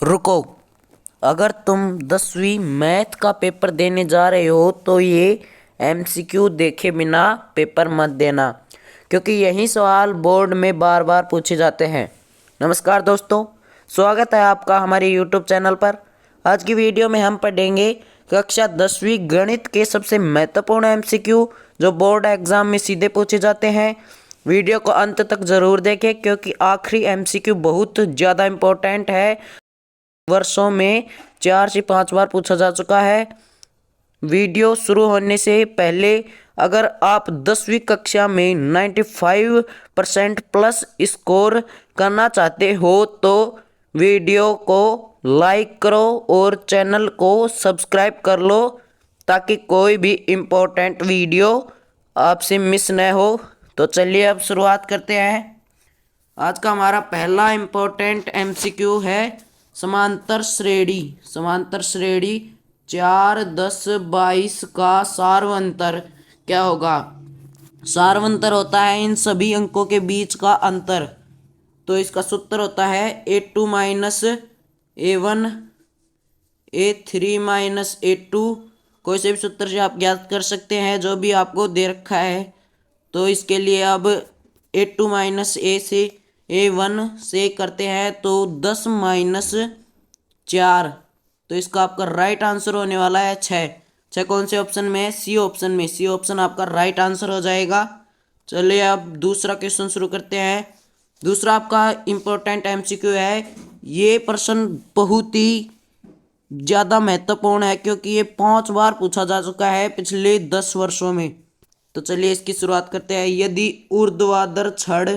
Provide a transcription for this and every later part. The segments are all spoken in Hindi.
रुको। अगर तुम 10वीं मैथ का पेपर देने जा रहे हो तो ये एमसीक्यू देखे बिना पेपर मत देना, क्योंकि यही सवाल बोर्ड में बार बार पूछे जाते हैं। नमस्कार दोस्तों, स्वागत है आपका हमारे यूट्यूब चैनल पर। आज की वीडियो में हम पढ़ेंगे कक्षा 10वीं गणित के सबसे महत्वपूर्ण एमसीक्यू जो बोर्ड एग्जाम में सीधे पूछे जाते हैं। वीडियो को अंत तक ज़रूर देखें, क्योंकि आखिरी एमसीक्यू बहुत ज़्यादा इम्पोर्टेंट है। वर्षों में 4 से 5 बार पूछा जा चुका है। वीडियो शुरू होने से पहले अगर आप 10वीं कक्षा में 95% प्लस स्कोर करना चाहते हो तो वीडियो को लाइक करो और चैनल को सब्सक्राइब कर लो, ताकि कोई भी इम्पोर्टेंट वीडियो आपसे मिस न हो। तो चलिए अब शुरुआत करते हैं। आज का हमारा पहला इम्पोर्टेंट एमसीक्यू है समांतर श्रेणी। समांतर श्रेणी 4, 10, 22 का सार्वंतर क्या होगा? सार्वंतर होता है इन सभी अंकों के बीच का अंतर। तो इसका सूत्र होता है A2 minus A1 A3 minus A2। कोई से भी सूत्र से आप ज्ञात कर सकते हैं जो भी आपको दे रखा है। तो इसके लिए अब A2 माइनस A से A1 से करते हैं तो 10 माइनस 4। तो इसका आपका राइट आंसर होने वाला है 6। 6 कौन से ऑप्शन में है? सी ऑप्शन में। सी ऑप्शन आपका राइट आंसर हो जाएगा। चलिए अब दूसरा क्वेश्चन शुरू करते हैं। दूसरा आपका इम्पोर्टेंट एमसीक्यू है। ये प्रश्न बहुत ही ज़्यादा महत्वपूर्ण है, क्योंकि ये 5 बार पूछा जा चुका है पिछले 10 वर्षों में। तो चलिए इसकी शुरुआत करते हैं। यदि ऊर्ध्वाधर छड़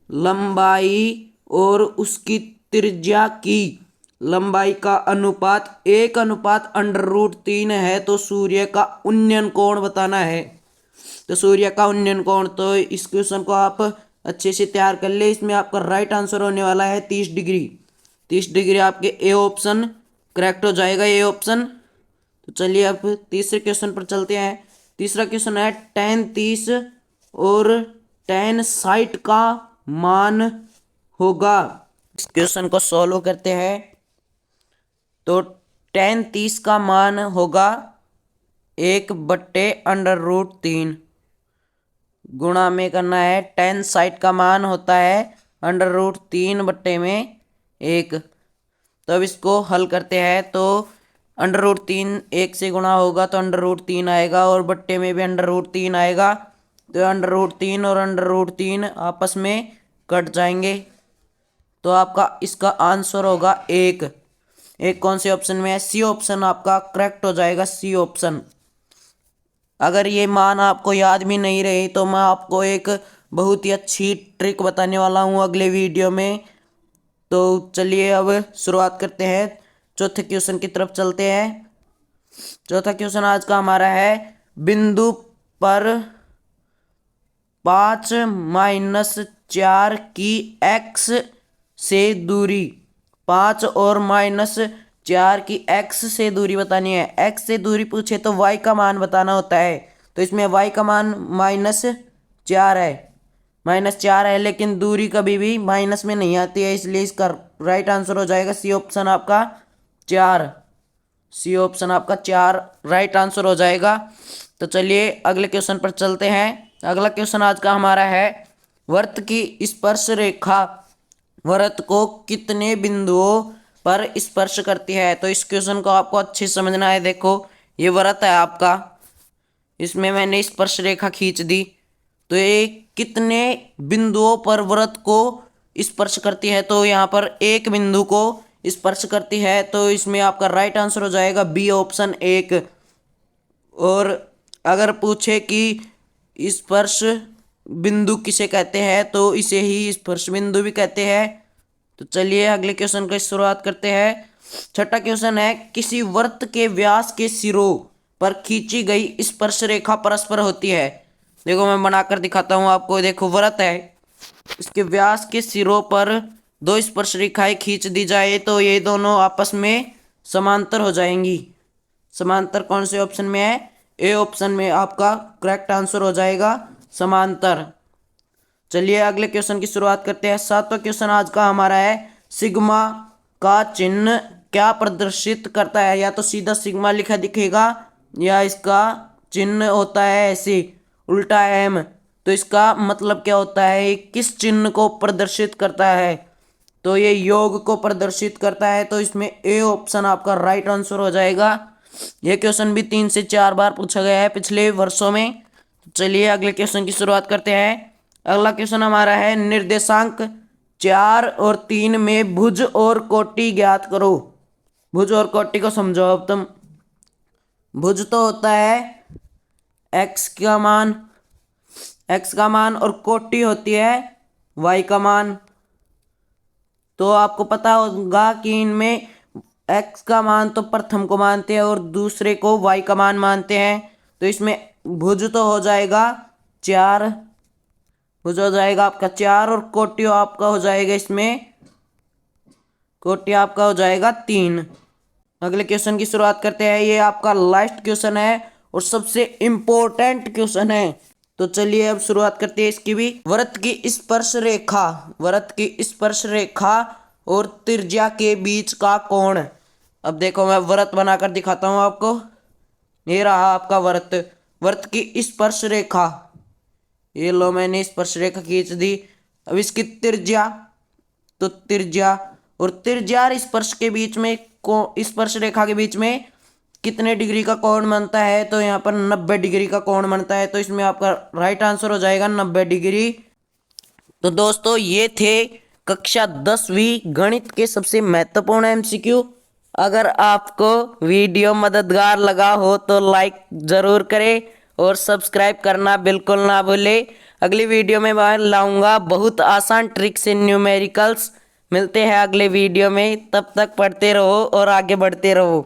लंबाई और उसकी त्रिज्या की लंबाई का अनुपात 1:√3 है तो सूर्य का उन्नयन कोण बताना है। तो सूर्य का उन्नयन कोण, तो इस क्वेश्चन को आप अच्छे से तैयार कर ले। इसमें आपका राइट आंसर होने वाला है 30 डिग्री। 30 डिग्री आपके ए ऑप्शन करेक्ट हो जाएगा, ए ऑप्शन। तो चलिए अब तीसरे क्वेश्चन पर चलते हैं। तीसरा क्वेश्चन है tan 30 और tan 60 का मान होगा। इस क्वेश्चन को सॉल्व करते हैं। तो tan 30 का मान होगा 1/√3। गुणा में करना है। tan 60 का मान होता है √3/1। तो अब इसको हल करते हैं। तो √3 1 से गुणा होगा तो √3 आएगा, और बट्टे में भी √3 आएगा। तो √3 और √3 आपस में कट जाएंगे। तो आपका इसका आंसर होगा 1। एक कौन से ऑप्शन में है? सी ऑप्शन आपका करेक्ट हो जाएगा, सी ऑप्शन। अगर ये मान आपको याद भी नहीं रही तो मैं आपको एक बहुत ही अच्छी ट्रिक बताने वाला हूँ अगले वीडियो में। तो चलिए अब शुरुआत करते हैं। चौथे क्वेश्चन की तरफ चलते हैं। चौथा क्वेश्चन आज का हमारा है बिंदु पर 5-4 की x से दूरी। 5 और -4 की x से दूरी बतानी है। x से दूरी पूछे तो y का मान बताना होता है। तो इसमें y का मान -4 है। -4 है, लेकिन दूरी कभी भी माइनस में नहीं आती है, इसलिए इसका राइट आंसर हो जाएगा सी ऑप्शन आपका 4। सी ऑप्शन आपका 4 राइट आंसर हो जाएगा। तो चलिए अगले क्वेश्चन पर चलते हैं। अगला क्वेश्चन आज का हमारा है वृत्त की स्पर्श रेखा वृत्त को कितने बिंदुओं पर स्पर्श करती है? तो इस क्वेश्चन को आपको अच्छे से समझना है। देखो, ये वृत्त है आपका, इसमें मैंने स्पर्श रेखा खींच दी। तो ये कितने बिंदुओं पर वृत्त को स्पर्श करती है? तो यहाँ पर एक बिंदु को स्पर्श करती है। तो इसमें आपका राइट आंसर हो जाएगा बी ऑप्शन 1। और अगर पूछे कि स्पर्श बिंदु किसे कहते हैं तो इसे ही स्पर्श बिंदु भी कहते हैं। तो चलिए अगले क्वेश्चन की शुरुआत करते हैं। छठा क्वेश्चन है किसी वृत्त के व्यास के सिरों पर खींची गई स्पर्श रेखा परस्पर होती है। देखो, मैं बनाकर दिखाता हूँ आपको। देखो, वृत्त है, इसके व्यास के सिरों पर 2 स्पर्श रेखाएं खींच दी जाए तो ये दोनों आपस में समांतर हो जाएंगी। समांतर कौन से ऑप्शन में है? ए ऑप्शन में आपका करेक्ट आंसर हो जाएगा समांतर। चलिए अगले क्वेश्चन की शुरुआत करते हैं। 7वां क्वेश्चन आज का हमारा है सिग्मा का चिन्ह क्या प्रदर्शित करता है? या तो सीधा सिग्मा लिखा दिखेगा या इसका चिन्ह होता है ऐसे उल्टा एम। तो इसका मतलब क्या होता है, किस चिन्ह को प्रदर्शित करता है? तो ये योग को प्रदर्शित करता है। तो इसमें ए ऑप्शन आपका राइट आंसर हो जाएगा। ये क्वेश्चन भी 3 से 4 बार पूछा गया है पिछले वर्षों में। चलिए अगले क्वेश्चन की शुरुआत करते हैं। अगला क्वेश्चन हमारा है, निर्देशांक 4 और 3 में भुज और कोटि ज्ञात करो। भुज और कोटि को समझो अब तुम। भुज तो होता है एक्स का मान और कोटि होती है वाई का मान। तो आपको पता होगा कि इनमें एक्स का मान तो प्रथम को मानते हैं और दूसरे को वाई का मान मानते हैं। तो इसमें भुज तो हो जाएगा 4, भुज हो जाएगा आपका 4 और कोटि आपका हो जाएगा, इसमें कोटि आपका हो जाएगा 3। अगले क्वेश्चन की शुरुआत करते हैं। ये आपका लास्ट क्वेश्चन है और सबसे इंपॉर्टेंट क्वेश्चन है। तो चलिए अब शुरुआत करते हैं इसकी भी। वृत्त की स्पर्श रेखा और त्रिज्या के बीच का कोण। अब देखो मैं वृत्त बनाकर दिखाता हूं आपको। ये रहा आपका वृत्त की स्पर्श रेखा। ये लो मैंने स्पर्श रेखा खींच दी। अब इसकी त्रिज्या, तो त्रिज्या और त्रिज्या और स्पर्श के बीच में स्पर्श रेखा के बीच में कितने डिग्री का कोण बनता है? तो यहाँ पर 90 डिग्री का कोण बनता है। तो इसमें आपका राइट आंसर हो जाएगा 90 डिग्री। तो दोस्तों ये थे कक्षा 10वीं गणित के सबसे महत्वपूर्ण एमसीक्यू। अगर आपको वीडियो मददगार लगा हो तो लाइक ज़रूर करें और सब्सक्राइब करना बिल्कुल ना भूलें। अगली वीडियो में मैं लाऊंगा बहुत आसान ट्रिक से न्यूमेरिकल्स। मिलते हैं अगले वीडियो में, तब तक पढ़ते रहो और आगे बढ़ते रहो।